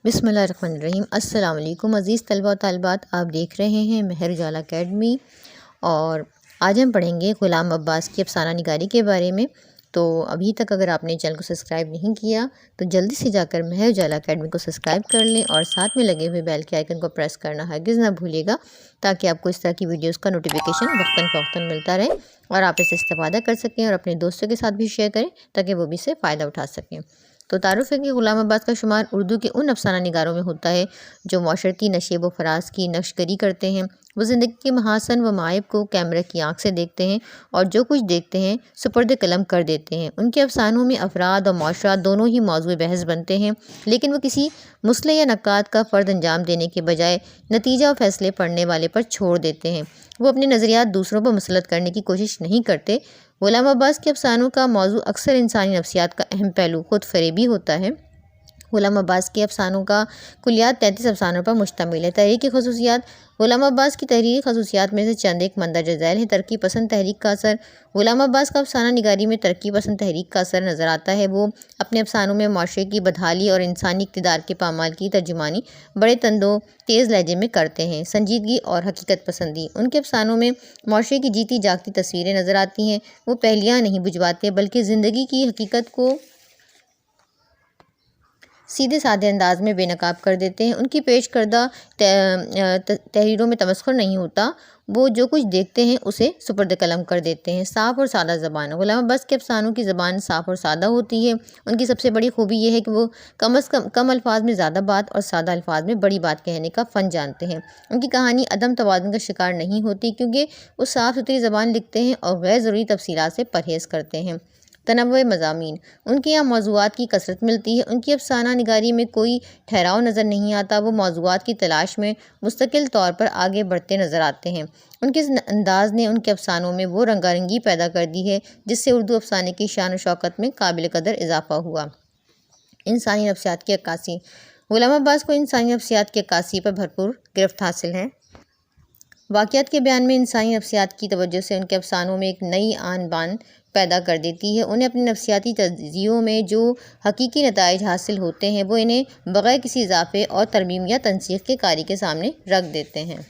बिस्मिल्लाहिर्रहमानिर्रहीम। अस्सलाम वालेकुम अज़ीज़ तलबा और तालिबात, आप देख रहे हैं महर उजाला अकेडमी और आज हम पढ़ेंगे ग़ुलाम अब्बास की अफ़साना निगारी के बारे में। तो अभी तक अगर आपने चैनल को सब्सक्राइब नहीं किया तो जल्दी से जाकर महर उजाला अकेडमी को सब्सक्राइब कर लें और साथ में लगे हुए बेल के आइकन को प्रेस करना हरगिज़ ना भूलिएगा, ताकि आपको इस तरह की वीडियोस का नोटिफिकेशन वक्तन मिलता रहे और आप इसे इस्तेफ़ादा कर सकें और अपने दोस्तों के साथ भी शेयर करें ताकि वो भी इससे फ़ायदा उठा सकें। तो तारुफ़ है कि ग़ुलाम अब्बास का शुमार उर्दू के उन अफ़साना निगारों में होता है जो माशरती नशेब व फ़राज़ की नक्शगरी करते हैं। वो ज़िंदगी के महासन व मायब को कैमरा की आँख से देखते हैं और जो कुछ देखते हैं सुपर्द कलम कर देते हैं। उनके अफ़सानों में अफ़राद और माशरा दोनों ही मौज़ूए बहस बनते हैं, लेकिन वो किसी मुस्लिह या नक्काद का फ़र्द अंजाम देने के बजाय नतीजा और फ़ैसले पढ़ने वाले पर छोड़ देते हैं। वो अपने नज़रियात दूसरों पर मुसलत करने की कोशिश नहीं करते। ग़ुलाम अब्बास के अफ़सानों का मौज़ू अक्सर इंसानी नफ्सियात का अहम पहलू खुद फ़रेबी होता है। ग़ुलाम अब्बास के अफ़सानों का कुलियात 33 अफ़सानों पर मुश्तमिल है। तहरीर की ख़ुसूसियात। ग़ुलाम अब्बास की तहरीरी ख़ुसूसियात में से चंद एक मंदरजा झैल है। तरक्की पसंद तहरीक का असर। ग़ुलाम अब्बास का अफ़साना निगारी में तरक्की पसंद तहरीक का असर नज़र आता है। वो अपने अफ़सानों में माशरे की बदहाली और इंसानी इक़्तिदार के पामाल की तर्जुमानी बड़े तंदो तेज़ लहजे में करते हैं। संजीदगी और हकीकत पसंदी। उनके अफ़सानों में माशरे की जीती जागती तस्वीरें नज़र आती हैं। वो पहलियाँ नहीं बुझवाते बल्कि ज़िंदगी की हकीकत को सीधे साधे अंदाज में बेनकाब कर देते हैं। उनकी पेश करदा तहरीरों में तमस्खुर नहीं होता, वो जो कुछ देखते हैं उसे सुपर्द कलम कर देते हैं। साफ़ और सादा ज़बान। ग़ुलाम अब्बास के अफ़सानों की ज़बान साफ़ और सादा होती है। उनकी सबसे बड़ी खूबी यह है कि वो कम अल्फाज में ज़्यादा बात और सादा अल्फाज में बड़ी बात कहने का फ़न जानते हैं। उनकी कहानी अदम तवाज़ुन का शिकार नहीं होती, क्योंकि वो साफ़ सुथरी ज़बान लिखते हैं और गैर ज़रूरी तफ़सीलात से परहेज़ करते हैं। तनव्वुअ मज़ामीन। उनके यहाँ मौज़ूआत की कसरत मिलती है। उनकी अफ़साना निगारी में कोई ठहराव नज़र नहीं आता। वो मौज़ूआत की तलाश में मुस्तकिल तौर पर आगे बढ़ते नज़र आते हैं। उनके अंदाज़ ने उनके अफ़सानों में वो रंगारंगी पैदा कर दी है जिससे उर्दू अफ़साने की शान व शौकत में काबिल कदर इजाफ़ा हुआ। इंसानी नफ्सियात की अक्कासी। ग़ुलाम अब्बास को इंसानी नफ्सियात की अक्कासी पर भरपूर गिरफ्त हासिल है। वाक़ियात के बयान में इंसानी नफ्सियात की तवज्जो से उनके अफ़सानों में एक नई आन बान पैदा कर देती है। उन्हें अपने नफ्सियाती तज्ज़ियों में जो हकीकी नताइज हासिल होते हैं वो इन्हें बग़ैर किसी इजाफ़े और तरमीम या तनसीख के कारी के सामने रख देते हैं।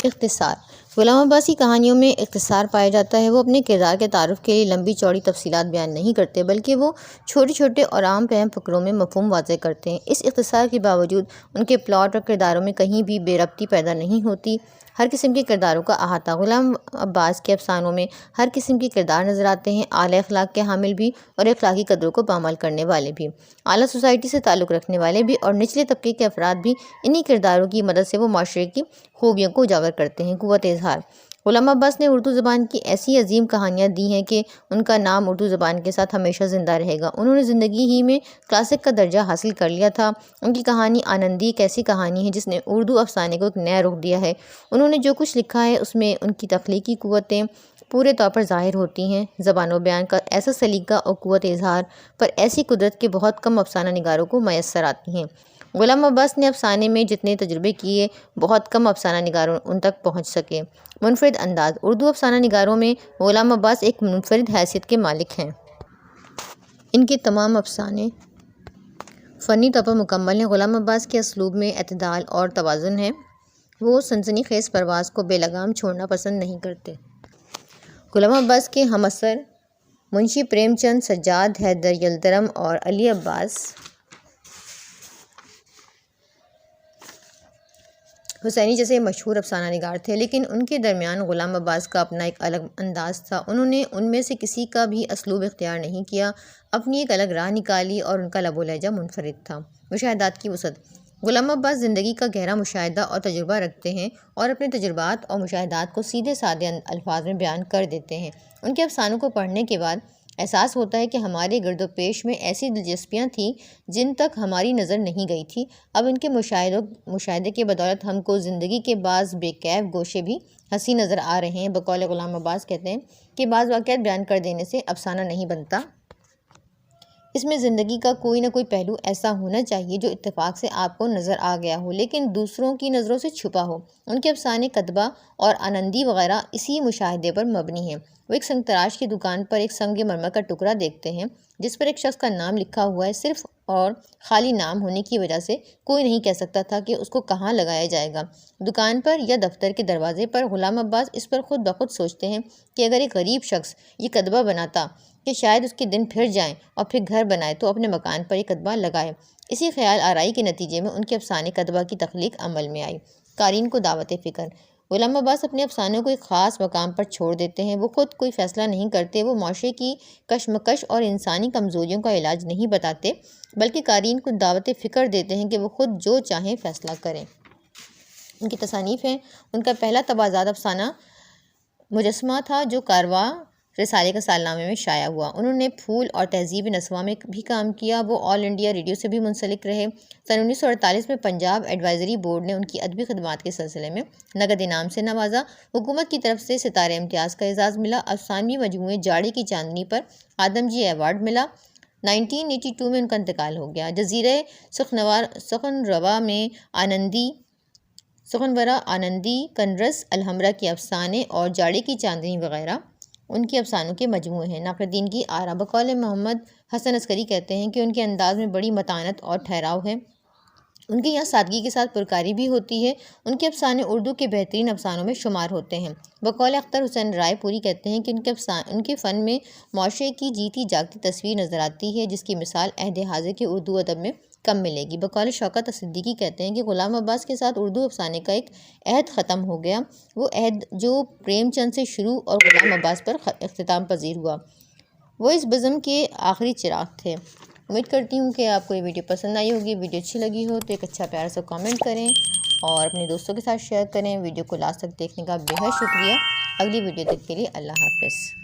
इख्तिसार। ग़ुलाम अब्बास की कहानियों में इख्तिसार पाया जाता है। वो अपने किरदार के तारुफ़ के लिए लंबी चौड़ी तफ़सीलात बयान नहीं करते, बल्कि वो छोटे छोटे और आम फहम फ़करों में मफ़हूम वाज़ेह करते हैं। इस इख्तिसार के बावजूद उनके प्लॉट और किरदारों में कहीं भी बेरब्ती पैदा नहीं होती। हर किस्म के किरदारों का अहाता। ग़ुलाम अब्बास के अफ़सानों में हर किस्म के किरदार नज़र आते हैं, आला अखलाक के हामिल भी और अखलाकी कदरों को पामाल करने वाले भी, आला सोसाइटी से ताल्लुक़ रखने वाले भी और निचले तबके के अफराद भी। इन्हीं किरदारों की मदद से वो माशरे की खूबियों को उजागर करते हैं। क़ुव्वत इज़हार। ग़ुलाम अब्बास ने उर्दू ज़बान की ऐसी अजीम कहानियाँ दी हैं कि उनका नाम उर्दू ज़बान के साथ हमेशा ज़िंदा रहेगा। उन्होंने ज़िंदगी ही में क्लासिक का दर्जा हासिल कर लिया था। उनकी कहानी आनंदी एक ऐसी कहानी है जिसने उर्दू अफ़साने को एक नया रुख दिया है। उन्होंने जो कुछ लिखा है उसमें उनकी तख्लीकी क़ुव्वतें पूरे तौर पर ज़ाहिर होती हैं। ज़बान व बयान का ऐसा सलीका और क़ुव्वत इज़हार पर ऐसी कुदरत के बहुत कम अफ़साना निगारों को मैसर आती हैं। ग़ुलाम अब्बास ने अफ़साने में जितने तजुर्बे किए, बहुत कम अफ़साना निगारों उन तक पहुँच सके। मुनफ़रिद अंदाज़। उर्दू अफ़साना निगारों में ग़ुलाम अब्बास एक मुनफ़रिद हैसियत के मालिक हैं। इनके तमाम अफ़साने फ़नी तौर पर मुकम्मल हैं। ग़ुलाम अब्बास के असलूब में एतदाल और तवाज़ुन है। वो सनसनीखेज़ परवाज़ को बेलगाम छोड़ना पसंद नहीं करते। ग़ुलाम अब्बास के हमअसर मुंशी प्रेमचंद, सज्जाद, हैदर यलदरम और अली अब्बास हुसैनी जैसे मशहूर अफ़साना निगार थे, लेकिन उनके दरमियान ग़ुलाम अब्बास का अपना एक अलग अंदाज़ था। उन्होंने उनमें से किसी का भी असलूब इख्तियार नहीं किया, अपनी एक अलग राह निकाली और उनका लबो लहजा मुनफ़रिद था। मुशाहिदात की वसअत। ग़ुलाम अब्बास ज़िंदगी का गहरा मुशाहिदा और तजुर्बा रखते हैं और अपने तजुर्बात और मुशाहिदात को सीधे साधे अल्फाज में बयान कर देते हैं। उनके अफ़सानों को पढ़ने के बाद एहसास होता है कि हमारे गिरदो पेश में ऐसी दिलचस्पियाँ थीं जिन तक हमारी नज़र नहीं गई थी। अब इनके मुशाहिदे के बदौलत हमको ज़िंदगी के बाज़ बेकैफ गोशे भी हंसी नज़र आ रहे हैं। बकौल ग़ुलाम अब्बास कहते हैं कि बाज़ वाक़यात बयान कर देने से अफ़साना नहीं बनता, اس میں زندگی کا کوئی نہ کوئی پہلو ایسا ہونا چاہیے جو اتفاق سے آپ کو نظر آ گیا ہو لیکن دوسروں کی نظروں سے چھپا ہو۔ ان کے افسانے کدبہ اور آنندی وغیرہ اسی مشاہدے پر مبنی ہیں۔ وہ ایک سنگ تراش کی دکان پر ایک سنگ مرمر کا ٹکڑا دیکھتے ہیں جس پر ایک شخص کا نام لکھا ہوا ہے، صرف اور خالی نام ہونے کی وجہ سے کوئی نہیں کہہ سکتا تھا کہ اس کو کہاں لگایا جائے گا۔ دکان پر یا دفتر کے دروازے پر غلام عباس اس پر خود بخود سوچتے ہیں کہ اگر ایک غریب شخص یہ کدبہ بناتا کہ شاید اس کے دن پھر جائیں اور پھر گھر بنائے تو اپنے مکان پر یہ کدبہ لگائے۔ اسی خیال آرائی کے نتیجے میں ان کے افسانے کدبہ کی تخلیق عمل میں آئی۔ قارئین کو دعوت فکر۔ غلام عباس اپنے افسانوں کو ایک خاص مقام پر چھوڑ دیتے ہیں۔ وہ خود کوئی فیصلہ نہیں کرتے، وہ معاشرے کی کشمکش اور انسانی کمزوریوں کا علاج نہیں بتاتے بلکہ قارئین کو دعوت فکر دیتے ہیں کہ وہ خود جو چاہیں فیصلہ کریں۔ ان کی تصانیف ہیں۔ ان کا پہلا تبازات افسانہ مجسمہ تھا جو کارواں رسالے کا سالنامے میں شائع ہوا۔ انہوں نے پھول اور تہذیب نسواں میں بھی کام کیا۔ وہ آل انڈیا ریڈیو سے بھی منسلک رہے۔ سن 1948 میں پنجاب ایڈوائزری بورڈ نے ان کی ادبی خدمات کے سلسلے میں نقد انعام سے نوازا۔ حکومت کی طرف سے ستارہ امتیاز کا اعزاز ملا۔ افسانوی مجموعے جاڑے کی چاندنی پر آدم جی ایوارڈ ملا۔ 1982 میں ان کا انتقال ہو گیا۔ جزیرہ سخنورہ آنندی، کنرس الحمرا کے افسانے اور جاڑے کی چاندنی وغیرہ ان کے افسانوں کے مجموعے ہیں۔ ناقدین کی آرا۔ بقول محمد حسن عسکری کہتے ہیں کہ ان کے انداز میں بڑی متانت اور ٹھہراؤ ہے۔ ان کے یہاں سادگی کے ساتھ پرکاری بھی ہوتی ہے۔ ان کے افسانے اردو کے بہترین افسانوں میں شمار ہوتے ہیں۔ بقول اختر حسین رائے پوری کہتے ہیں کہ ان کے فن میں معاشرے کی جیتی جاگتی تصویر نظر آتی ہے جس کی مثال عہد حاضر کے اردو ادب میں کم ملے گی۔ بقول شوکت صدیقی کہتے ہیں کہ غلام عباس کے ساتھ اردو افسانے کا ایک عہد ختم ہو گیا، وہ عہد جو پریم چند سے شروع اور غلام عباس پر اختتام پذیر ہوا۔ وہ اس بزم کے آخری چراغ تھے۔ امید کرتی ہوں کہ آپ کو یہ ویڈیو پسند آئی ہوگی۔ ویڈیو اچھی لگی ہو تو ایک اچھا پیارا سا کامنٹ کریں اور اپنے دوستوں کے ساتھ شیئر کریں۔ ویڈیو کو لاسٹ تک دیکھنے کا بے حد شکریہ۔ اگلی ویڈیو تک کے لیے اللہ حافظ۔